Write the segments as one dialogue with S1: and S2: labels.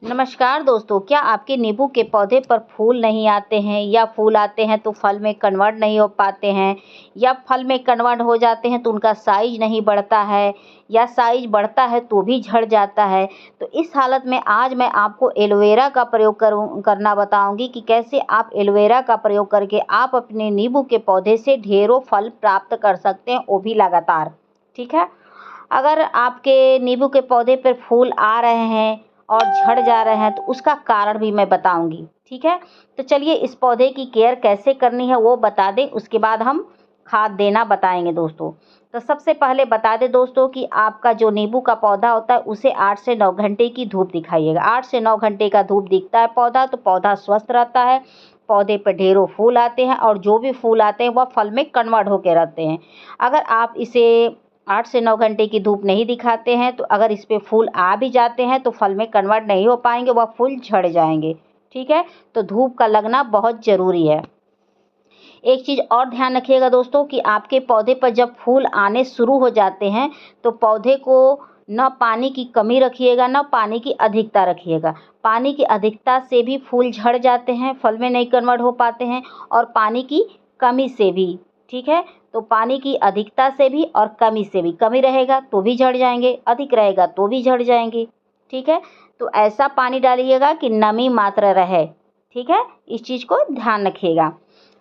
S1: नमस्कार दोस्तों, क्या आपके नींबू के पौधे पर फूल नहीं आते हैं या फूल आते हैं तो फल में कन्वर्ट नहीं हो पाते हैं या फल में कन्वर्ट हो जाते हैं तो उनका साइज नहीं बढ़ता है या साइज बढ़ता है तो भी झड़ जाता है। तो इस हालत में आज मैं आपको एलोवेरा का प्रयोग करना बताऊंगी कि कैसे आप एलोवेरा का प्रयोग करके आप अपने नींबू के पौधे से ढेरों फल प्राप्त कर सकते हैं, वो भी लगातार। ठीक है। अगर आपके नींबू के पौधे पर फूल आ रहे हैं और झड़ जा रहे हैं तो उसका कारण भी मैं बताऊंगी। ठीक है। तो चलिए इस पौधे की केयर कैसे करनी है वो बता दें, उसके बाद हम खाद देना बताएंगे दोस्तों। तो सबसे पहले बता दें दोस्तों कि आपका जो नींबू का पौधा होता है उसे 8 से 9 घंटे की धूप दिखाइएगा। 8 से 9 घंटे का धूप दिखता है पौधा तो पौधा स्वस्थ रहता है, पौधे पर ढेरों फूल आते हैं और जो भी फूल आते हैं वह फल में कन्वर्ट होकर रहते हैं। अगर आप इसे 8 से 9 घंटे की धूप नहीं दिखाते हैं तो अगर इस पे फूल आ भी जाते हैं तो फल में कन्वर्ट नहीं हो पाएंगे, वह फूल झड़ जाएंगे। ठीक है। तो धूप का लगना बहुत ज़रूरी है। एक चीज़ और ध्यान रखिएगा दोस्तों कि आपके पौधे पर जब फूल आने शुरू हो जाते हैं तो पौधे को न पानी की कमी रखिएगा न पानी की अधिकता रखिएगा। पानी की अधिकता से भी फूल झड़ जाते हैं, फल में नहीं कन्वर्ट हो पाते हैं, और पानी की कमी से भी। ठीक है। तो पानी की अधिकता से भी और कमी से भी, कमी रहेगा तो भी झड़ जाएंगे, अधिक रहेगा तो भी झड़ जाएंगे। ठीक है। तो ऐसा पानी डालिएगा कि नमी मात्रा रहे। ठीक है। इस चीज़ को ध्यान रखिएगा।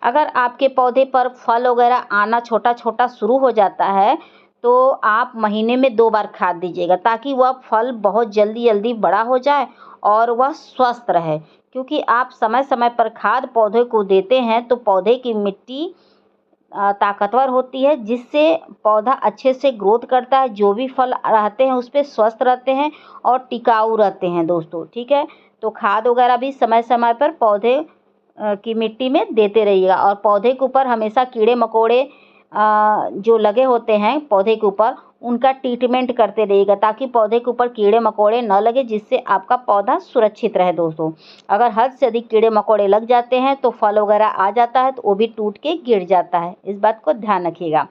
S1: अगर आपके पौधे पर फल वगैरह आना छोटा छोटा शुरू हो जाता है तो आप महीने में 2 बार खाद दीजिएगा ताकि वह फल बहुत जल्दी जल्दी बड़ा हो जाए और वह स्वस्थ रहे। क्योंकि आप समय समय पर खाद पौधे को देते हैं तो पौधे की मिट्टी ताकतवर होती है, जिससे पौधा अच्छे से ग्रोथ करता है, जो भी फल रहते हैं उस पे स्वस्थ रहते हैं और टिकाऊ रहते हैं दोस्तों। ठीक है। तो खाद वगैरह भी समय समय पर पौधे की मिट्टी में देते रहिएगा, और पौधे के ऊपर हमेशा कीड़े मकोड़े जो लगे होते हैं पौधे के ऊपर उनका ट्रीटमेंट करते रहिएगा ताकि पौधे के ऊपर कीड़े मकोड़े न लगे, जिससे आपका पौधा सुरक्षित रहे दोस्तों। अगर हद से अधिक कीड़े मकोड़े लग जाते हैं तो फल वगैरह आ जाता है तो वो भी टूट के गिर जाता है, इस बात को ध्यान रखिएगा।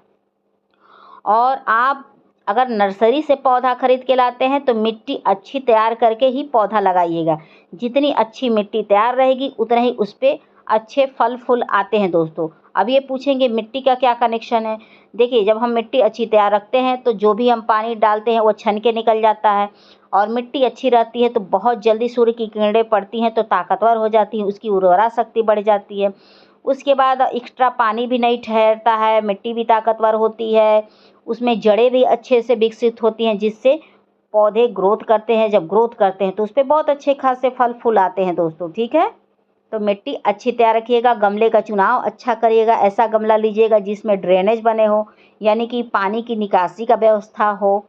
S1: और आप अगर नर्सरी से पौधा खरीद के लाते हैं तो मिट्टी अच्छी तैयार करके ही पौधा लगाइएगा। जितनी अच्छी मिट्टी तैयार रहेगी उतना ही उस पर अच्छे फल फूल आते हैं दोस्तों। अब ये पूछेंगे मिट्टी का क्या कनेक्शन है। देखिए, जब हम मिट्टी अच्छी तैयार रखते हैं तो जो भी हम पानी डालते हैं वो छन के निकल जाता है, और मिट्टी अच्छी रहती है तो बहुत जल्दी सूर्य की किरणें पड़ती हैं तो ताकतवर हो जाती है, उसकी उर्वरा शक्ति बढ़ जाती है। उसके बाद एक्स्ट्रा पानी भी नहीं ठहरता है, मिट्टी भी ताकतवर होती है, उसमें जड़ें भी अच्छे से विकसित होती हैं, जिससे पौधे ग्रोथ करते हैं। जब ग्रोथ करते हैं तो उस पर बहुत अच्छे खासे फल फूल आते हैं दोस्तों। ठीक है। तो मिट्टी अच्छी तैयार रखिएगा, गमले का चुनाव अच्छा करिएगा, ऐसा गमला लीजिएगा जिसमें ड्रेनेज बने हो, यानी कि पानी की निकासी का व्यवस्था हो।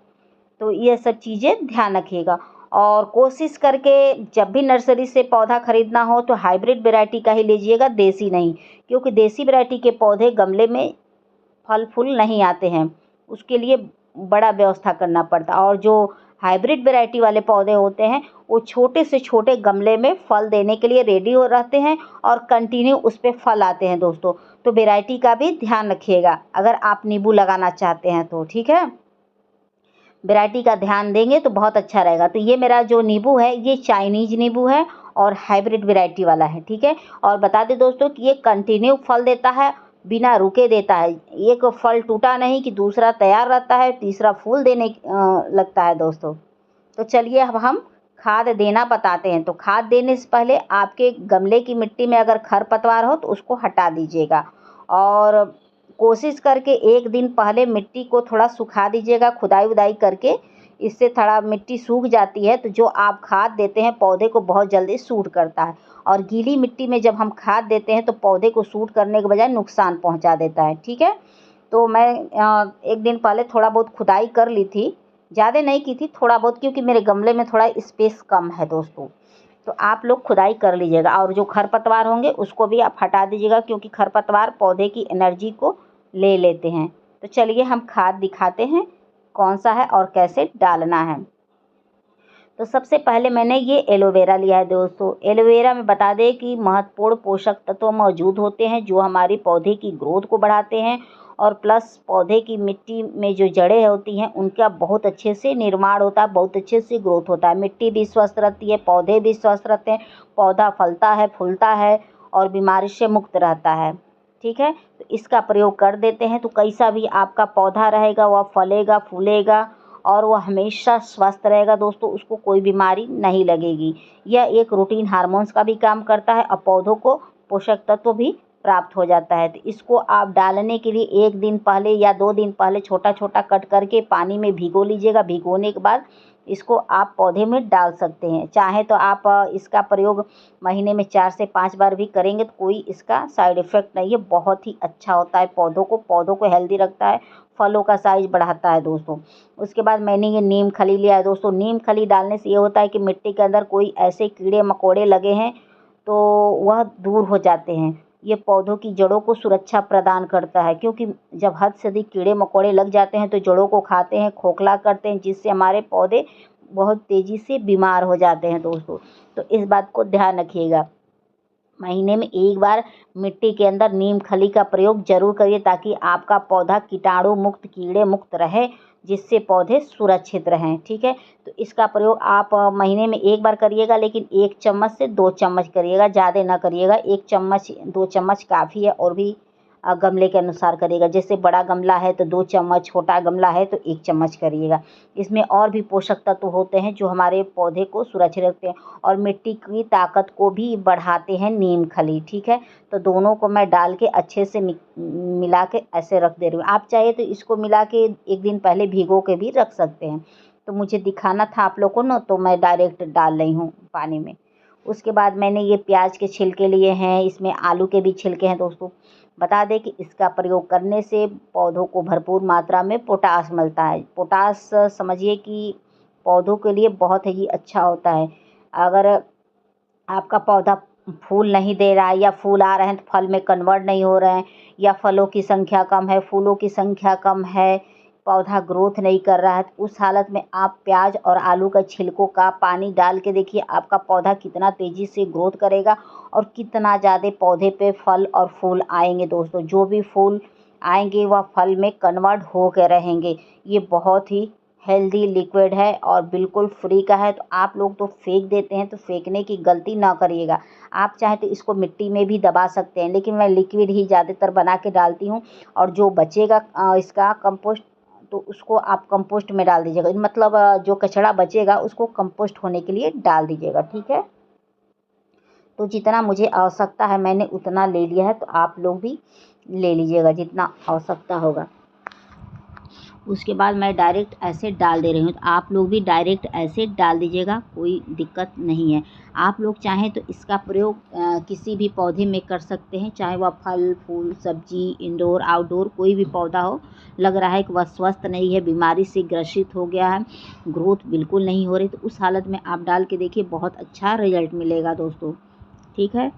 S1: तो ये सब चीज़ें ध्यान रखिएगा, और कोशिश करके जब भी नर्सरी से पौधा खरीदना हो तो हाइब्रिड वैरायटी का ही लीजिएगा, देसी नहीं, क्योंकि देसी वैरायटी के पौधे गमले में फल फूल नहीं आते हैं, उसके लिए बड़ा व्यवस्था करना पड़ता है। और जो हाइब्रिड वैरायटी वाले पौधे होते हैं वो छोटे से छोटे गमले में फल देने के लिए रेडी हो रहते हैं और कंटिन्यू उस पर फल आते हैं दोस्तों। तो वैरायटी का भी ध्यान रखिएगा अगर आप नींबू लगाना चाहते हैं तो। ठीक है। वैरायटी का ध्यान देंगे तो बहुत अच्छा रहेगा। तो ये मेरा जो नींबू है ये चाइनीज नींबू है और हाइब्रिड वैरायटी वाला है। ठीक है। और बता दें दोस्तों कि ये कंटिन्यू फल देता है, बिना रुके देता है। एक फल टूटा नहीं कि दूसरा तैयार रहता है, तीसरा फूल देने लगता है दोस्तों। तो चलिए अब हम खाद देना बताते हैं। तो खाद देने से पहले आपके गमले की मिट्टी में अगर खरपतवार हो तो उसको हटा दीजिएगा, और कोशिश करके एक दिन पहले मिट्टी को थोड़ा सुखा दीजिएगा खुदाई उदाई करके। इससे थोड़ा मिट्टी सूख जाती है तो जो आप खाद देते हैं पौधे को बहुत जल्दी सूट करता है, और गीली मिट्टी में जब हम खाद देते हैं तो पौधे को सूट करने के बजाय नुकसान पहुंचा देता है। ठीक है। तो मैं एक दिन पहले थोड़ा बहुत खुदाई कर ली थी, ज़्यादा नहीं की थी, थोड़ा बहुत, क्योंकि मेरे गमले में थोड़ा स्पेस कम है दोस्तों। तो आप लोग खुदाई कर लीजिएगा, और जो खरपतवार होंगे उसको भी आप हटा दीजिएगा, क्योंकि खरपतवार पौधे की एनर्जी को ले लेते हैं। तो चलिए हम खाद दिखाते हैं कौन सा है और कैसे डालना है। तो सबसे पहले मैंने ये एलोवेरा लिया है दोस्तों। एलोवेरा में बता दें कि महत्वपूर्ण पोषक तत्व मौजूद होते हैं जो हमारी पौधे की ग्रोथ को बढ़ाते हैं और प्लस पौधे की मिट्टी में जो जड़ें होती हैं उनका बहुत अच्छे से निर्माण होता है, बहुत अच्छे से ग्रोथ होता है। मिट्टी भी स्वस्थ रहती है, पौधे भी स्वस्थ रहते हैं, पौधा फलता है, फूलता है और बीमारी से मुक्त रहता है। ठीक है, तो इसका प्रयोग कर देते हैं तो कैसा भी आपका पौधा रहेगा, वह फलेगा, फूलेगा और वह हमेशा स्वस्थ रहेगा दोस्तों, उसको कोई बीमारी नहीं लगेगी। यह एक रूटीन हार्मोन्स का भी काम करता है और पौधों को पोषक तत्व भी प्राप्त हो जाता है। तो इसको आप डालने के लिए 1 दिन पहले या 2 दिन पहले छोटा छोटा कट करके पानी में भिगो लीजिएगा। भिगोने के बाद इसको आप पौधे में डाल सकते हैं। चाहे तो आप इसका प्रयोग महीने में 4 से 5 बार भी करेंगे तो कोई इसका साइड इफ़ेक्ट नहीं है। बहुत ही अच्छा होता है, पौधों को हेल्दी रखता है, फलों का साइज बढ़ाता है दोस्तों। उसके बाद मैंने ये नीम खली लिया है दोस्तों। नीम खली डालने से ये होता है कि मिट्टी के अंदर कोई ऐसे कीड़े मकोड़े लगे हैं तो वह दूर हो जाते हैं। ये पौधों की जड़ों को सुरक्षा प्रदान करता है, क्योंकि जब हद से अधिक कीड़े मकोड़े लग जाते हैं तो जड़ों को खाते हैं, खोखला करते हैं, जिससे हमारे पौधे बहुत तेज़ी से बीमार हो जाते हैं दोस्तों। तो इस बात को ध्यान रखिएगा। महीने में 1 बार मिट्टी के अंदर नीम खली का प्रयोग जरूर करिए ताकि आपका पौधा कीटाणु मुक्त, कीड़े मुक्त रहे, जिससे पौधे सुरक्षित रहें। ठीक है, तो इसका प्रयोग आप महीने में 1 बार करिएगा, लेकिन 1 चम्मच से 2 चम्मच करिएगा, ज़्यादा ना करिएगा। 1 चम्मच 2 चम्मच काफ़ी है, और भी गमले के अनुसार करिएगा। जैसे बड़ा गमला है तो 2 चम्मच, छोटा गमला है तो 1 चम्मच करिएगा। इसमें और भी पोषक तत्व होते हैं जो हमारे पौधे को सुरक्षित रखते हैं और मिट्टी की ताकत को भी बढ़ाते हैं नीम खली। ठीक है, तो दोनों को मैं डाल के अच्छे से मिला के ऐसे रख दे रही हूँ। आप चाहे तो इसको मिला के 1 दिन पहले भिगो के भी रख सकते हैं। तो मुझे दिखाना था आप लोग को ना, तो मैं डायरेक्ट डाल रही हूँ पानी में। उसके बाद मैंने ये प्याज के छिलके लिए हैं, इसमें आलू के भी छिलके हैं दोस्तों। बता दें कि इसका प्रयोग करने से पौधों को भरपूर मात्रा में पोटास मिलता है। पोटास समझिए कि पौधों के लिए बहुत ही अच्छा होता है। अगर आपका पौधा फूल नहीं दे रहा है या फूल आ रहे हैं तो फल में कन्वर्ट नहीं हो रहे हैं, या फलों की संख्या कम है, फूलों की संख्या कम है, पौधा ग्रोथ नहीं कर रहा है, तो उस हालत में आप प्याज और आलू का छिलकों का पानी डाल के देखिए आपका पौधा कितना तेज़ी से ग्रोथ करेगा और कितना ज़्यादा पौधे पे फल और फूल आएंगे दोस्तों। जो भी फूल आएंगे वह फल में कन्वर्ट हो के रहेंगे। ये बहुत ही हेल्दी लिक्विड है और बिल्कुल फ्री का है। तो आप लोग तो फेंक देते हैं, तो फेंकने की गलती ना करिएगा। आप चाहे तो इसको मिट्टी में भी दबा सकते हैं, लेकिन मैं लिक्विड ही ज़्यादातर बना के डालती हूँ। और जो बचेगा इसका कंपोस्ट, तो उसको आप कंपोस्ट में डाल दीजिएगा। मतलब जो कचरा बचेगा उसको कंपोस्ट होने के लिए डाल दीजिएगा। ठीक है, तो जितना मुझे आवश्यकता है मैंने उतना ले लिया है, तो आप लोग भी ले लीजिएगा जितना आवश्यकता होगा। उसके बाद मैं डायरेक्ट ऐसे डाल दे रही हूँ, तो आप लोग भी डायरेक्ट ऐसे डाल दीजिएगा, कोई दिक्कत नहीं है। आप लोग चाहें तो इसका प्रयोग किसी भी पौधे में कर सकते हैं, चाहे वह फल फूल सब्जी, इंडोर आउटडोर कोई भी पौधा हो। लग रहा है कि वह स्वस्थ नहीं है, बीमारी से ग्रसित हो गया है, ग्रोथ बिल्कुल नहीं हो रही, तो उस हालत में आप डाल के देखिए, बहुत अच्छा रिजल्ट मिलेगा दोस्तों। ठीक है,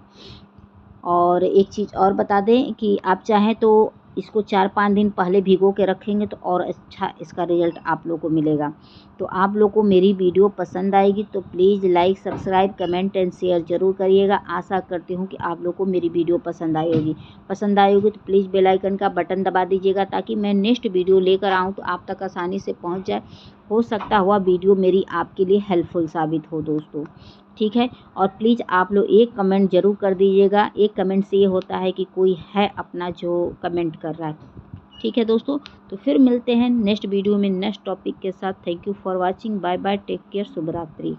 S1: और एक चीज़ और बता दें कि आप चाहें तो इसको 4-5 दिन पहले भिगो के रखेंगे तो और अच्छा इसका रिज़ल्ट आप लोग को मिलेगा। तो आप लोग को मेरी वीडियो पसंद आएगी तो please like, subscribe, comment and share ज़रूर करिएगा। आशा करती हूँ कि आप लोग को मेरी वीडियो पसंद आई होगी। पसंद आई होगी तो प्लीज़ बेल आइकन का बटन दबा दीजिएगा, ताकि मैं नेक्स्ट वीडियो लेकर आऊँ तो आप तक आसानी से पहुँच जाए। हो सकता हुआ वीडियो मेरी आपके लिए हेल्पफुल साबित हो दोस्तों। ठीक है, और प्लीज़ आप लोग एक कमेंट ज़रूर कर दीजिएगा। एक कमेंट से ये होता है कि कोई है अपना जो कमेंट कर रहा है। ठीक है दोस्तों, तो फिर मिलते हैं नेक्स्ट वीडियो में नेक्स्ट टॉपिक के साथ। Thank you for watching. Bye bye, take care, शुभ रात्रि।